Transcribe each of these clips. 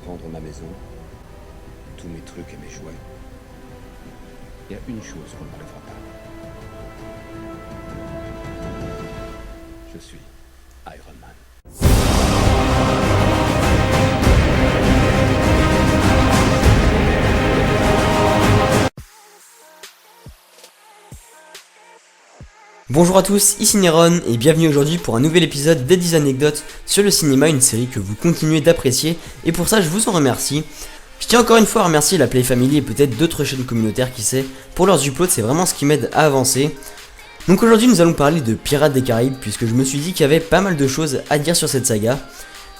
prendre ma maison, tous mes trucs et mes jouets. Il y a une chose qu'on ne m'enlèvera pas. Je suis Iron Man. Bonjour à tous, ici Néron et bienvenue aujourd'hui pour un nouvel épisode des 10 anecdotes sur le cinéma, une série que vous continuez d'apprécier et pour ça je vous en remercie. Je tiens encore une fois à remercier la Play Family et peut-être d'autres chaînes communautaires qui sait pour leurs uploads, c'est vraiment ce qui m'aide à avancer. Donc aujourd'hui nous allons parler de Pirates des Caraïbes puisque je me suis dit qu'il y avait pas mal de choses à dire sur cette saga.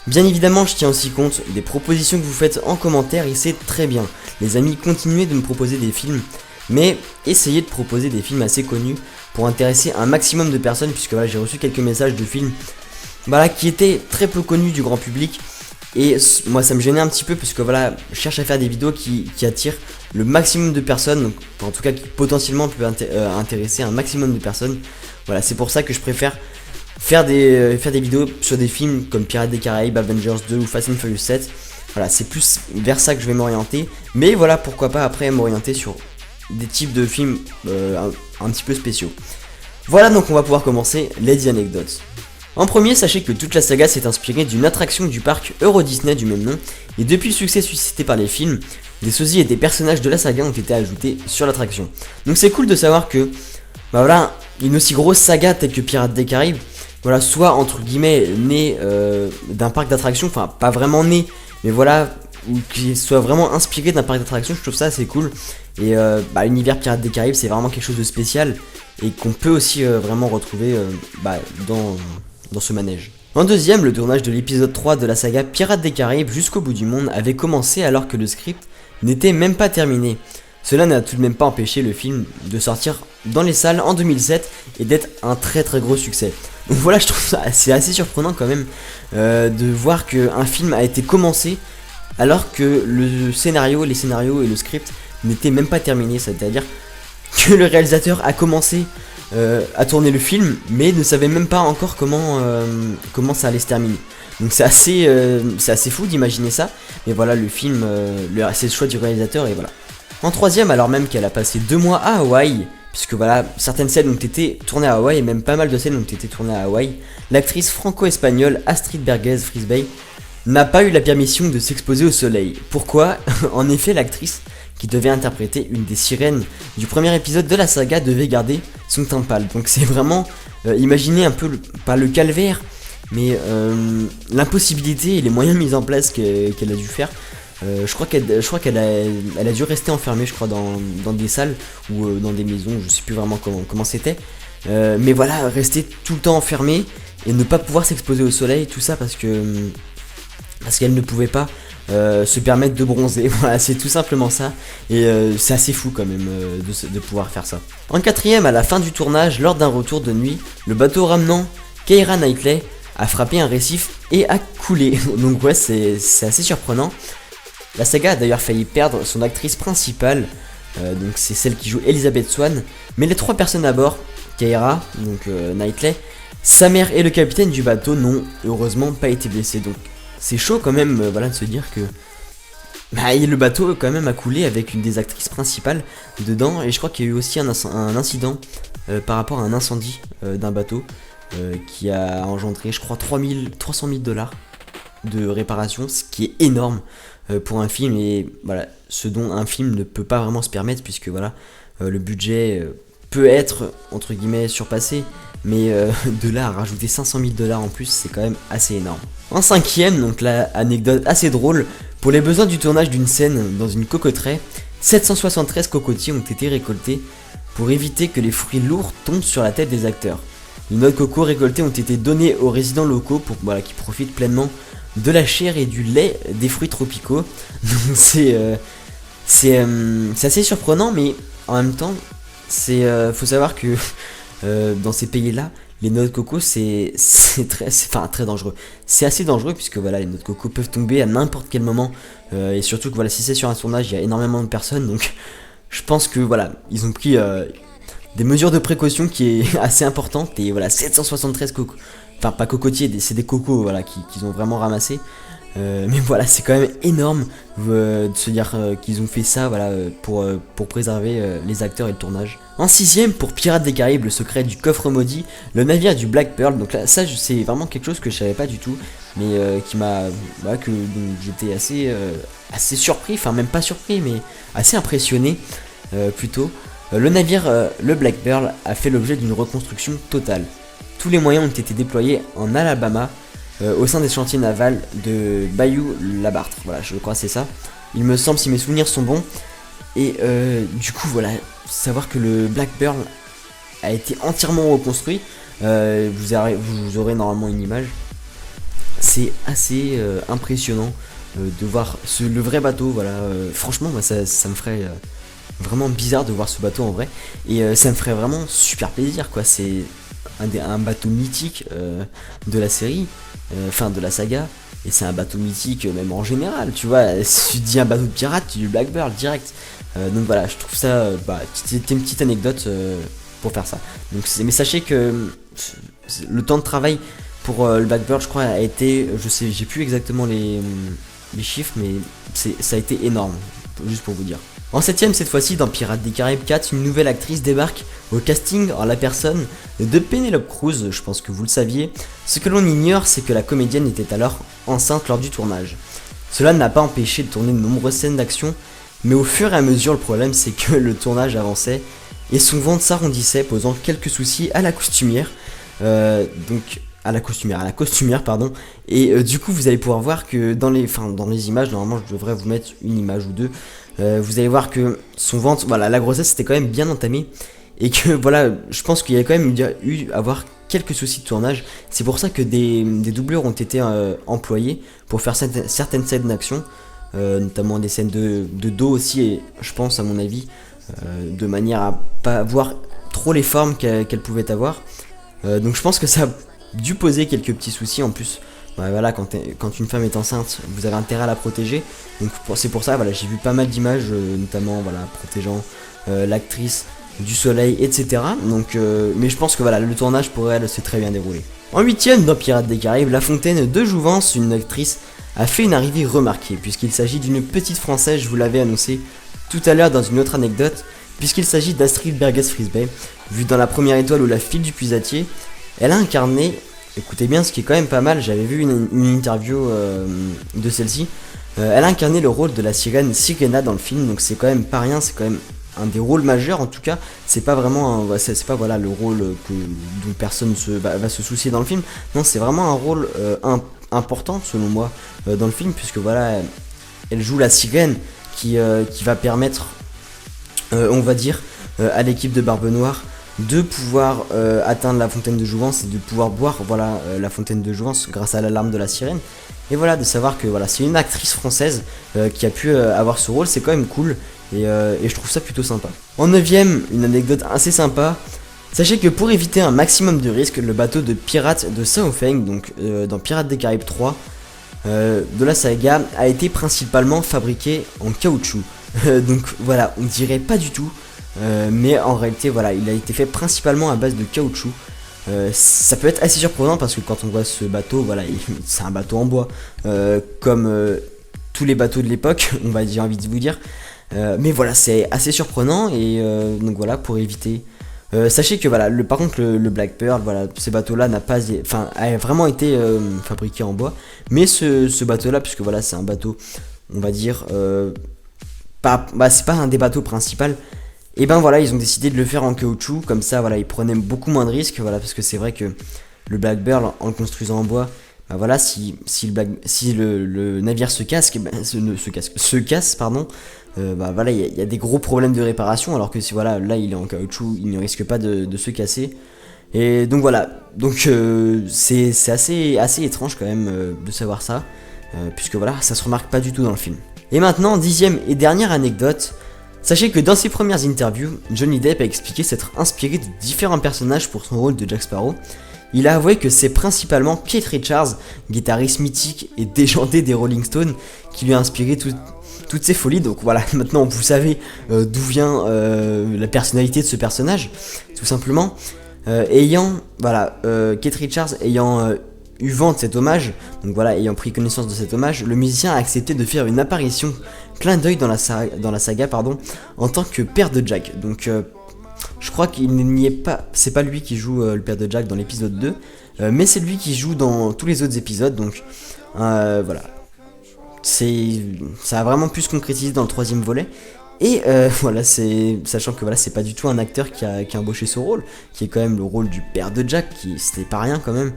Bien évidemment je tiens aussi compte des propositions que vous faites en commentaire et c'est très bien. Les amis, continuez de me proposer des films, mais essayez de proposer des films assez connus pour intéresser un maximum de personnes, puisque voilà, j'ai reçu quelques messages de films qui étaient très peu connus du grand public et moi ça me gênait un petit peu parce que voilà, je cherche à faire des vidéos qui attirent le maximum de personnes, donc, en tout cas qui potentiellement peuvent intéresser un maximum de personnes. Voilà, c'est pour ça que je préfère faire des vidéos sur des films comme Pirates des Caraïbes, Avengers 2 ou Fast and Furious 7. Voilà, c'est plus vers ça que je vais m'orienter, mais voilà, pourquoi pas après m'orienter sur des types de films un petit peu spéciaux. Voilà, donc on va pouvoir commencer les 10 anecdotes. En premier, sachez que toute la saga s'est inspirée d'une attraction du parc Euro Disney du même nom, et depuis le succès suscité par les films, des sosies et des personnages de la saga ont été ajoutés sur l'attraction. Donc c'est cool de savoir que une aussi grosse saga telle que Pirates des Caraïbes, voilà, soit entre guillemets née d'un parc d'attractions, enfin pas vraiment née, mais voilà, ou qui soit vraiment inspiré d'un parc d'attractions, je trouve ça assez cool. Et l'univers Pirates des Caraïbes c'est vraiment quelque chose de spécial et qu'on peut aussi vraiment retrouver dans ce manège. En deuxième, le tournage de l'épisode 3 de la saga Pirates des Caraïbes jusqu'au bout du monde avait commencé alors que le script n'était même pas terminé. Cela n'a tout de même pas empêché le film de sortir dans les salles en 2007 et d'être un très très gros succès. Donc voilà, je trouve ça assez surprenant quand même de voir qu'un film a été commencé alors que les scénarios et le script n'étaient même pas terminés, c'est-à-dire que le réalisateur a commencé à tourner le film mais ne savait même pas encore comment ça allait se terminer. Donc c'est assez fou d'imaginer ça, mais voilà, le film, c'est le choix du réalisateur et voilà. En troisième, alors même qu'elle a passé 2 mois à Hawaï, puisque voilà, certaines scènes ont été tournées à Hawaï et même pas mal de scènes ont été tournées à Hawaï, l'actrice franco-espagnole Astrid Berguez Frisbey n'a pas eu la permission de s'exposer au soleil. Pourquoi? En effet, l'actrice qui devait interpréter une des sirènes du premier épisode de la saga devait garder son teint pâle. Donc c'est vraiment, imaginez un peu, pas le calvaire, mais l'impossibilité et les moyens mis en place qu'elle a dû faire. Je crois qu'elle a dû rester enfermée, je crois, dans des salles ou dans des maisons, je sais plus vraiment comment c'était. Mais voilà, rester tout le temps enfermée et ne pas pouvoir s'exposer au soleil, tout ça parce qu'elle ne pouvait pas se permettre de bronzer. Voilà, c'est tout simplement ça. Et c'est assez fou quand même de pouvoir faire ça. En quatrième, à la fin du tournage, lors d'un retour de nuit, le bateau ramenant Keira Knightley a frappé un récif et a coulé. Donc ouais, c'est assez surprenant. La saga a d'ailleurs failli perdre son actrice principale, donc c'est celle qui joue Elizabeth Swann, mais les 3 personnes à bord, Keira, donc Knightley, sa mère et le capitaine du bateau n'ont heureusement pas été blessés. Donc c'est chaud quand même de se dire que le bateau quand même a coulé avec une des actrices principales dedans, et je crois qu'il y a eu aussi un incident par rapport à un incendie d'un bateau qui a engendré, je crois, 300 000 $ de réparation, ce qui est énorme pour un film, et voilà, ce dont un film ne peut pas vraiment se permettre puisque voilà, le budget peut être entre guillemets surpassé, mais de là à rajouter 500 000 $ en plus, c'est quand même assez énorme. En cinquième, donc la anecdote assez drôle, pour les besoins du tournage d'une scène dans une cocoterie, 773 cocotiers ont été récoltés pour éviter que les fruits lourds tombent sur la tête des acteurs. Les noix de coco récoltées ont été données aux résidents locaux pour qu'ils profitent pleinement de la chair et du lait des fruits tropicaux. Donc c'est assez surprenant, mais en même temps faut savoir que dans ces pays là les noix de coco c'est très dangereux. C'est assez dangereux puisque voilà, les noix de coco peuvent tomber à n'importe quel moment et surtout que voilà, si c'est sur un tournage, il y a énormément de personnes, donc je pense que voilà, ils ont pris des mesures de précaution qui est assez importante. Et voilà, 773 cocos, enfin pas cocotiers, c'est des cocos voilà, qu'ils ont vraiment ramassé. Mais voilà, c'est quand même énorme de se dire qu'ils ont fait ça voilà, pour préserver les acteurs et le tournage. En sixième, pour Pirates des Caraïbes, le secret du coffre maudit, le navire du Black Pearl. Donc là, ça c'est vraiment quelque chose que je savais pas du tout, mais qui m'a, que j'étais assez surpris, enfin même pas surpris, mais assez impressionné plutôt. Le navire, le Black Pearl, a fait l'objet d'une reconstruction totale. Tous les moyens ont été déployés en Alabama, au sein des chantiers navals de Bayou Labartre. Voilà, je crois que c'est ça. Il me semble, si mes souvenirs sont bons. Et du coup, voilà, savoir que le Black Pearl a été entièrement reconstruit. Vous aurez normalement une image. C'est assez impressionnant de voir le vrai bateau. Voilà, franchement, moi, ça me ferait vraiment bizarre de voir ce bateau en vrai. Et ça me ferait vraiment super plaisir, quoi. C'est un bateau mythique de la série, enfin de la saga, et c'est un bateau mythique même en général, tu vois. Si tu dis un bateau de pirate, tu dis Black Pearl direct. Donc voilà, je trouve ça, c'était une petite anecdote pour faire ça. Donc mais sachez que le temps de travail pour le Black Pearl, je crois, a été, je sais, j'ai plus exactement les chiffres, mais ça a été énorme, juste pour vous dire. En septième, cette fois-ci, dans Pirates des Caraïbes 4, une nouvelle actrice débarque au casting en la personne de Penelope Cruz. Je pense que vous le saviez. Ce que l'on ignore, c'est que la comédienne était alors enceinte lors du tournage. Cela n'a pas empêché de tourner de nombreuses scènes d'action, mais au fur et à mesure, le problème c'est que le tournage avançait et son ventre s'arrondissait, posant quelques soucis à la costumière. À la costumière, pardon. Et du coup, vous allez pouvoir voir que dans les images, normalement, je devrais vous mettre une image ou deux. Vous allez voir que son ventre, voilà, la grossesse était quand même bien entamée. Et que voilà, je pense qu'il y a quand même eu avoir quelques soucis de tournage. C'est pour ça que des doubleurs ont été employés pour faire certaines scènes d'action, notamment des scènes de dos aussi, et je pense à mon avis, de manière à pas voir trop les formes qu'elle pouvait avoir. Donc je pense que ça a dû poser quelques petits soucis en plus. Voilà, quand une femme est enceinte, vous avez intérêt à la protéger. Donc c'est pour ça, voilà, j'ai vu pas mal d'images, notamment voilà, protégeant l'actrice du soleil, etc. Donc, mais je pense que voilà, le tournage pour elle s'est très bien déroulé. En huitième, dans Pirates des Caraïbes, La Fontaine de Jouvence, une actrice, a fait une arrivée remarquée, puisqu'il s'agit d'une petite française, je vous l'avais annoncé tout à l'heure dans une autre anecdote, puisqu'il s'agit d'Astrid Berges-Frisbey, vue dans La Première Étoile ou La Fille du Puisatier. Elle a incarné, écoutez bien, ce qui est quand même pas mal, j'avais vu une interview de celle-ci, elle a incarné le rôle de la sirène Sirena dans le film, donc c'est quand même pas rien, c'est quand même un des rôles majeurs. En tout cas, c'est pas vraiment c'est pas voilà le rôle dont personne va se soucier dans le film. Non, c'est vraiment un rôle important selon moi dans le film, puisque voilà, elle joue la sirène qui va permettre, on va dire, à l'équipe de Barbe Noire de pouvoir atteindre la fontaine de Jouvence et de pouvoir boire voilà la fontaine de Jouvence grâce à l'alarme de la sirène. Et voilà, de savoir que voilà, c'est une actrice française qui a pu avoir ce rôle, c'est quand même cool. Et je trouve ça plutôt sympa. En 9ème, une anecdote assez sympa. Sachez que pour éviter un maximum de risques, le bateau de pirates de Saofeng, donc dans Pirates des Caraïbes 3 de la saga, a été principalement fabriqué en caoutchouc. Donc voilà, on dirait pas du tout, mais en réalité voilà, il a été fait principalement à base de caoutchouc. Ça peut être assez surprenant parce que quand on voit ce bateau, voilà, c'est un bateau en bois, comme tous les bateaux de l'époque, j'ai envie de vous dire. Mais voilà, c'est assez surprenant et donc voilà, pour éviter. Sachez que voilà, par contre le Black Pearl, voilà, ces bateaux-là a vraiment été fabriqué en bois. Mais ce bateau-là, puisque voilà, c'est un bateau, on va dire, c'est pas un des bateaux principaux. Et ben voilà, ils ont décidé de le faire en caoutchouc, comme ça voilà, ils prenaient beaucoup moins de risques, voilà, parce que c'est vrai que le Black Pearl, en le construisant en bois, bah voilà, si le navire se casse, pardon, bah voilà, il y a des gros problèmes de réparation, alors que si voilà, là il est en caoutchouc, il ne risque pas de se casser. Et donc voilà, donc c'est assez étrange quand même de savoir ça, puisque voilà, ça se remarque pas du tout dans le film. Et maintenant, 10ème et dernière anecdote. Sachez que dans ses premières interviews, Johnny Depp a expliqué s'être inspiré de différents personnages pour son rôle de Jack Sparrow. Il a avoué que c'est principalement Keith Richards, guitariste mythique et déjanté des Rolling Stones, qui lui a inspiré toutes ces folies. Donc voilà, maintenant vous savez d'où vient la personnalité de ce personnage, tout simplement. Keith Richards ayant eu vent de cet hommage, donc voilà, ayant pris connaissance de cet hommage, le musicien a accepté de faire une apparition clin d'œil dans la saga, en tant que père de Jack. Donc je crois qu'il n'y est pas, c'est pas lui qui joue le père de Jack dans l'épisode 2, mais c'est lui qui joue dans tous les autres épisodes, donc voilà. Ça a vraiment pu se concrétiser dans le 3e volet. Et voilà, sachant que voilà, c'est pas du tout un acteur qui a embauché ce rôle, qui est quand même le rôle du père de Jack, qui c'était pas rien quand même.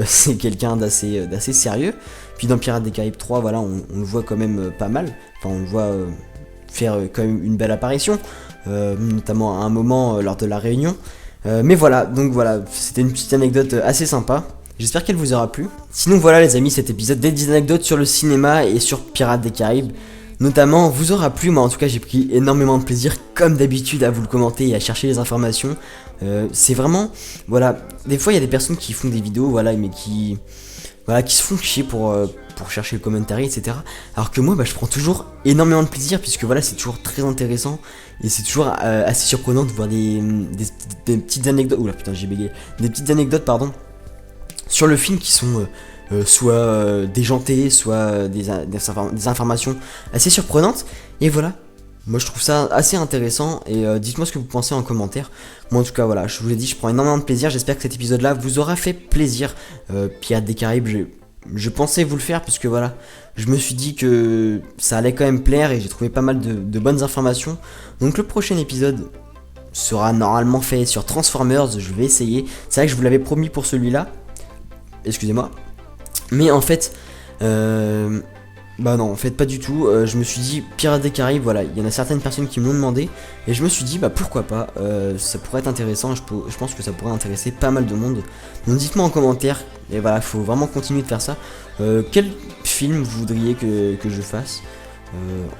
C'est quelqu'un d'assez sérieux. Puis dans Pirates des Caraïbes 3, voilà, on le voit quand même pas mal. Enfin, on le voit faire quand même une belle apparition, notamment à un moment lors de la réunion. Mais voilà, donc voilà, c'était une petite anecdote assez sympa. J'espère qu'elle vous aura plu. Sinon voilà les amis, cet épisode des 10 anecdotes sur le cinéma et sur Pirates des Caraïbes notamment vous aura plu. Moi en tout cas j'ai pris énormément de plaisir comme d'habitude à vous le commenter et à chercher les informations. C'est vraiment, voilà, des fois il y a des personnes qui font des vidéos, voilà, mais qui se font chier pour chercher le commentary, etc. Alors que moi je prends toujours énormément de plaisir puisque voilà c'est toujours très intéressant et c'est toujours assez surprenant de voir des petites anecdotes. Oula putain j'ai bégayé. Des petites anecdotes pardon sur le film qui sont soit déjantées, soit des informations assez surprenantes. Et voilà, moi je trouve ça assez intéressant et dites-moi ce que vous pensez en commentaire. Moi en tout cas voilà, je vous l'ai dit, je prends énormément de plaisir. J'espère que cet épisode là vous aura fait plaisir. Pirates des Caraïbes, je pensais vous le faire parce que voilà, je me suis dit que ça allait quand même plaire et j'ai trouvé pas mal de bonnes informations. Donc le prochain épisode sera normalement fait sur Transformers, je vais essayer. C'est vrai que je vous l'avais promis pour celui-là. Excusez-moi. Mais en fait, bah non, en fait pas du tout. Je me suis dit Pirates des Caraïbes, voilà, il y en a certaines personnes qui me l'ont demandé et je me suis dit bah pourquoi pas, ça pourrait être intéressant. Je pense que ça pourrait intéresser pas mal de monde. Donc dites-moi en commentaire. Et voilà, faut vraiment continuer de faire ça. Quel film vous voudriez que je fasse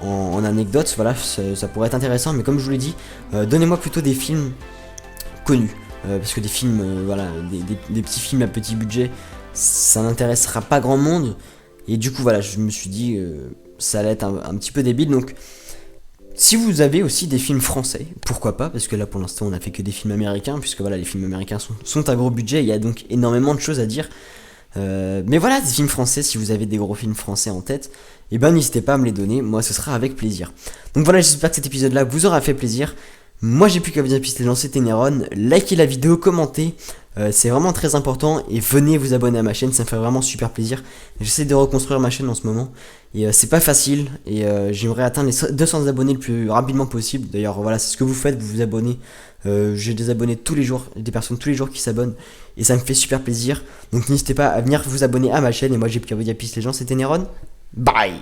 en anecdote? Voilà, ça pourrait être intéressant. Mais comme je vous l'ai dit, donnez-moi plutôt des films connus. Parce que des films, voilà, des petits films à petit budget, ça n'intéressera pas grand monde. Et du coup, voilà, je me suis dit, ça allait être un petit peu débile. Donc, si vous avez aussi des films français, pourquoi pas? Parce que là, pour l'instant, on a fait que des films américains. Puisque voilà, les films américains sont à gros budget. Il y a donc énormément de choses à dire. Mais voilà, des films français, si vous avez des gros films français en tête, et ben n'hésitez pas à me les donner. Moi, ce sera avec plaisir. Donc voilà, j'espère que cet épisode-là vous aura fait plaisir. Moi j'ai plus qu'à vous dire, c'était lancé Ténéron, likez la vidéo, commentez, c'est vraiment très important et venez vous abonner à ma chaîne, ça me fait vraiment super plaisir. J'essaie de reconstruire ma chaîne en ce moment et c'est pas facile et j'aimerais atteindre les 200 abonnés le plus rapidement possible. D'ailleurs voilà, c'est ce que vous faites, vous vous abonnez, j'ai des abonnés tous les jours, des personnes tous les jours qui s'abonnent et ça me fait super plaisir. Donc n'hésitez pas à venir vous abonner à ma chaîne et moi j'ai plus qu'à vous dire peace les gens, c'était Ténéron, bye.